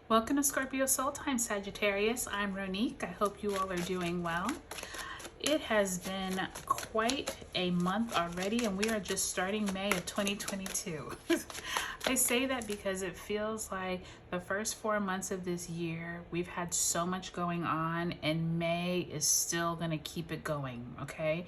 Welcome to Scorpio Soul Time, Sagittarius. I'm Ronique. I hope you all are doing well. It has been quite a month already, and we are just starting May of 2022. I say that because it feels like the first 4 months of this year, we've had so much going on, and May is still going to keep it going, okay?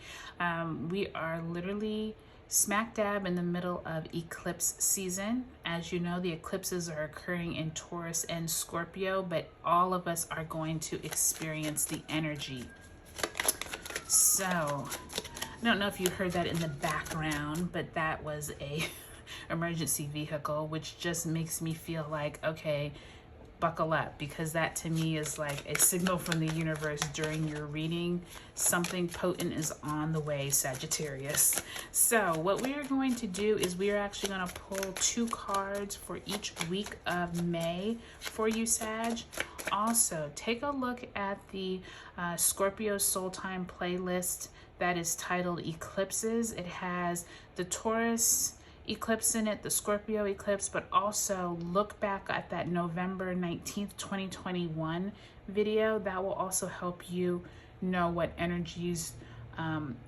We are literally smack dab in the middle of eclipse season. As you know, the eclipses are occurring in Taurus and Scorpio, but all of us are going to experience the energy. So, I don't know if you heard that in the background, but that was a emergency vehicle, which just makes me feel like, okay, buckle up, because that to me is like a signal from the universe during your reading. Something potent is on the way, Sagittarius. So what we are going to do is we are actually going to pull 2 cards for each week of May for you, Sag. Also, take a look at the Scorpio Soul Time playlist that is titled Eclipses. It has the Taurus eclipse in it, the Scorpio eclipse, but also look back at that November 19th, 2021 video. That will also help you know what energies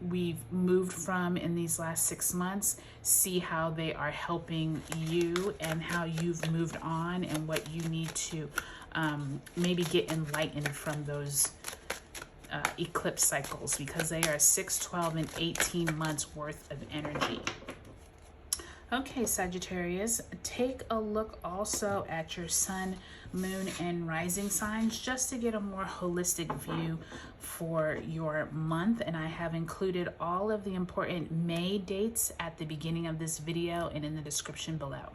we've moved from in these last 6 months, see how they are helping you and how you've moved on and what you need to maybe get enlightened from those eclipse cycles, because they are 6, 12, and 18 months worth of energy. Okay, Sagittarius, take a look also at your sun, moon, and rising signs just to get a more holistic view for your month. And I have included all of the important May dates at the beginning of this video and in the description below.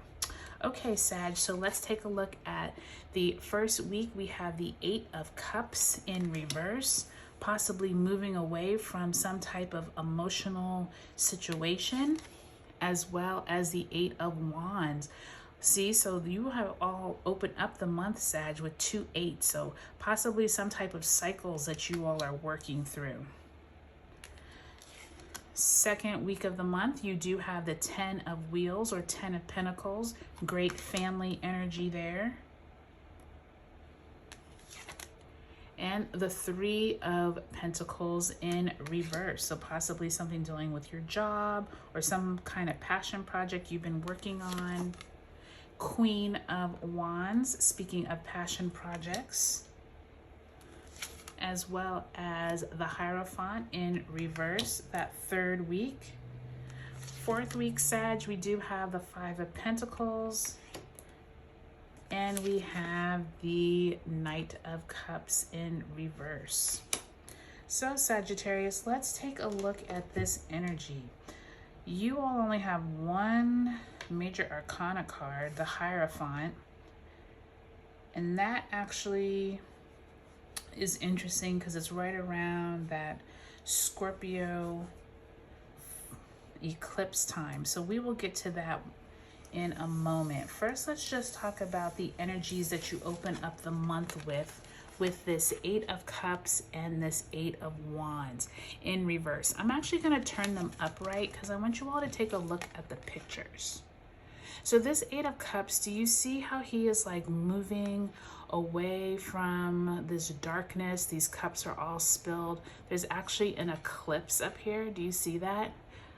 Okay, Sag, so let's take a look at the first week. We have the 8 of Cups in reverse, possibly moving away from some type of emotional situation, as well as the 8 of Wands. See, so you have all opened up the month, Sag, with 2 8s. So possibly some type of cycles that you all are working through. Second week of the month, you do have the 10 of Wheels or 10 of Pentacles. Great family energy there. And the 3 of Pentacles in reverse. So possibly something dealing with your job or some kind of passion project you've been working on. Queen of Wands, speaking of passion projects. As well as the Hierophant in reverse, that 3rd week. 4th week, Sag, we do have the 5 of Pentacles. And we have the Knight of Cups in reverse. So Sagittarius, let's take a look at this energy. You all only have one major arcana card, the Hierophant. And that actually is interesting because it's right around that Scorpio eclipse time. So we will get to that in a moment. First, let's just talk about the energies that you open up the month with this 8 of Cups and this 8 of Wands in reverse. I'm actually going to turn them upright because I want you all to take a look at the pictures. So this 8 of Cups, do you see how he is like moving away from this darkness? These cups are all spilled. There's actually an eclipse up here. Do you see that?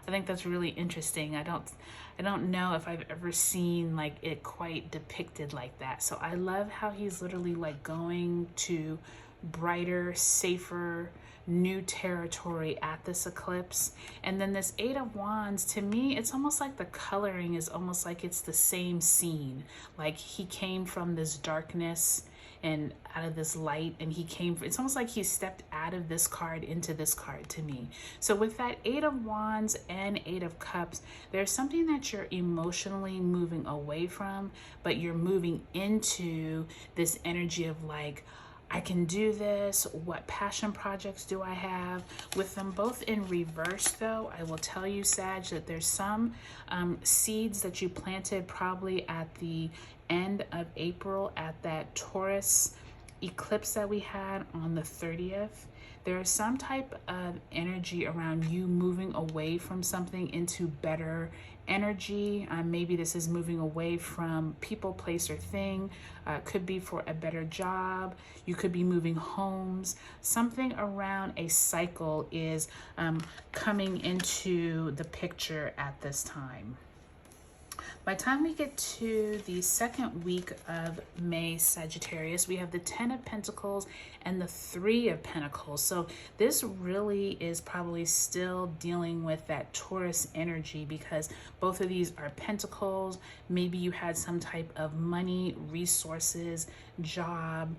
I think that's really interesting. I don't know if I've ever seen like it quite depicted like that. So I love how he's literally like going to brighter, safer, new territory at this eclipse. And then this 8 of Wands, to me, it's almost like the coloring is almost like it's the same scene. Like he came from this darkness and out of this light, and it's almost like he stepped out of this card into this card to me. So with that 8 of Wands and 8 of Cups, there's something that you're emotionally moving away from, but you're moving into this energy of like, I can do this. What passion projects do I have? With them both in reverse, though, I will tell you, Sag, that there's some seeds that you planted probably at the end of April at that Taurus eclipse that we had on the 30th, there is some type of energy around you moving away from something into better energy. Maybe this is moving away from people, place, or thing. Could be for a better job. You could be moving homes. Something around a cycle is coming into the picture at this time. By the time we get to the second week of May, Sagittarius, we have the 10 of Pentacles and the 3 of Pentacles. So this really is probably still dealing with that Taurus energy, because both of these are Pentacles. Maybe you had some type of money, resources, job,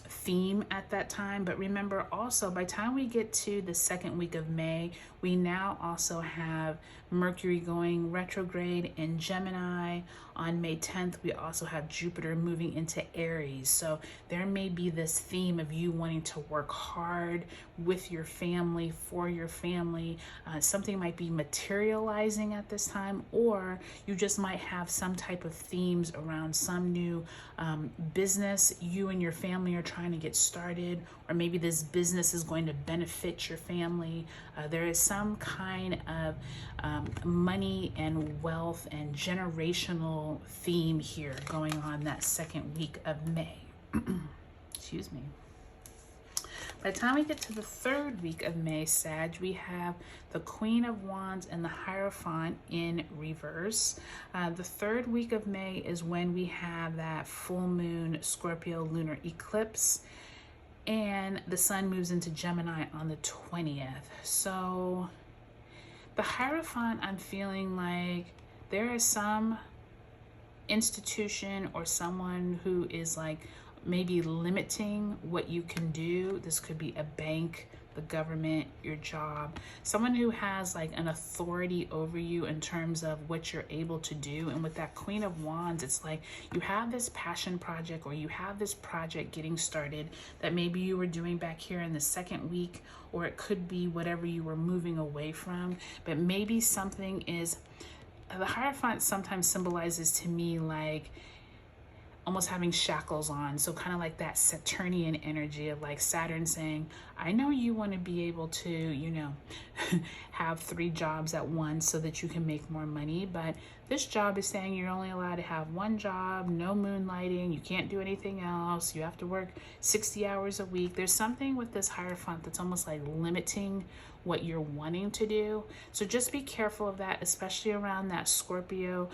theme at that time. But remember also, by the time we get to the second week of May, we now also have Mercury going retrograde in Gemini. On May 10th, we also have Jupiter moving into Aries. So there may be this theme of you wanting to work hard with your family, for your family. Something might be materializing at this time, or you just might have some type of themes around some new business you and your family are trying to get started, or maybe this business is going to benefit your family. There is some kind of money and wealth and generational theme here going on that second week of May. Excuse me. By the time we get to the third week of May, Sag, we have the Queen of Wands and the Hierophant in reverse. The third week of May is when we have that full moon Scorpio lunar eclipse, and the sun moves into Gemini on the 20th. So the Hierophant, I'm feeling like there is some institution or someone who is like maybe limiting what you can do. This could be a bank, the government, your job, someone who has like an authority over you in terms of what you're able to do. And with that Queen of Wands, it's like you have this passion project, or you have this project getting started that maybe you were doing back here in the second week, or it could be whatever you were moving away from. But maybe something is, the Hierophant sometimes symbolizes to me like almost having shackles on. So kind of like that Saturnian energy of like Saturn saying, I know you want to be able to, you know, have 3 jobs at once so that you can make more money. But this job is saying you're only allowed to have 1 job, no moonlighting, you can't do anything else. You have to work 60 hours a week. There's something with this Hierophant that's almost like limiting what you're wanting to do. So just be careful of that, especially around that Scorpio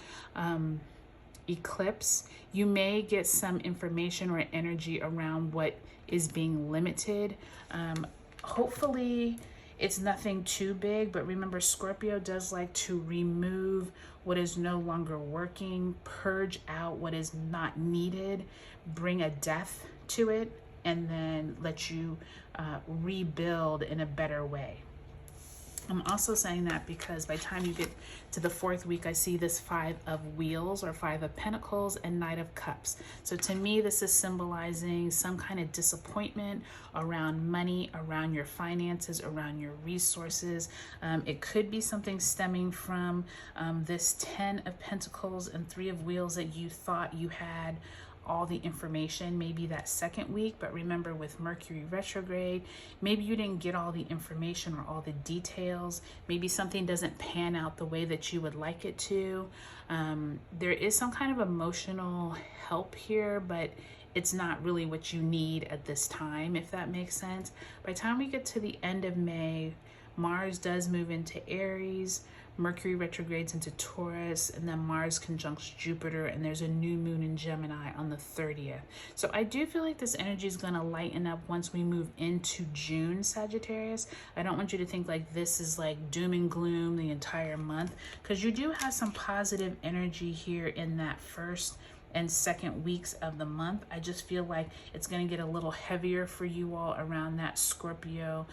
eclipse. You may get some information or energy around what is being limited. Hopefully it's nothing too big, but remember, Scorpio does like to remove what is no longer working, purge out what is not needed, bring a death to it, and then let you rebuild in a better way. I'm also saying that because by the time you get to the 4th week, I see this 5 of Wheels or 5 of Pentacles and Knight of Cups. So to me, this is symbolizing some kind of disappointment around money, around your finances, around your resources. It could be something stemming from this 10 of Pentacles and 3 of Wheels that you thought you had all the information maybe that second week. But remember, with Mercury retrograde, maybe you didn't get all the information or all the details. Maybe something doesn't pan out the way that you would like it to. There is some kind of emotional help here, but it's not really what you need at this time, if that makes sense. By the time we get to the end of May, Mars does move into Aries, Mercury retrogrades into Taurus, and then Mars conjuncts Jupiter, and there's a new moon in Gemini on the 30th. So I do feel like this energy is going to lighten up once we move into June, Sagittarius. I don't want you to think like this is like doom and gloom the entire month, because you do have some positive energy here in that first and second weeks of the month. I just feel like it's going to get a little heavier for you all around that Scorpio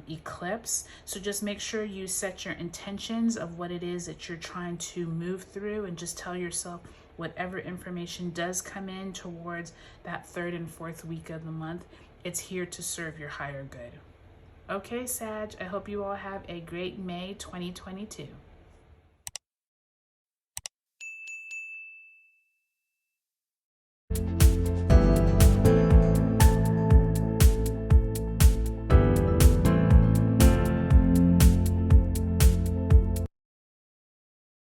eclipse. So just make sure you set your intentions of what it is that you're trying to move through, and just tell yourself whatever information does come in towards that 3rd and 4th week of the month, it's here to serve your higher good. Okay, Sag, I hope you all have a great May 2022.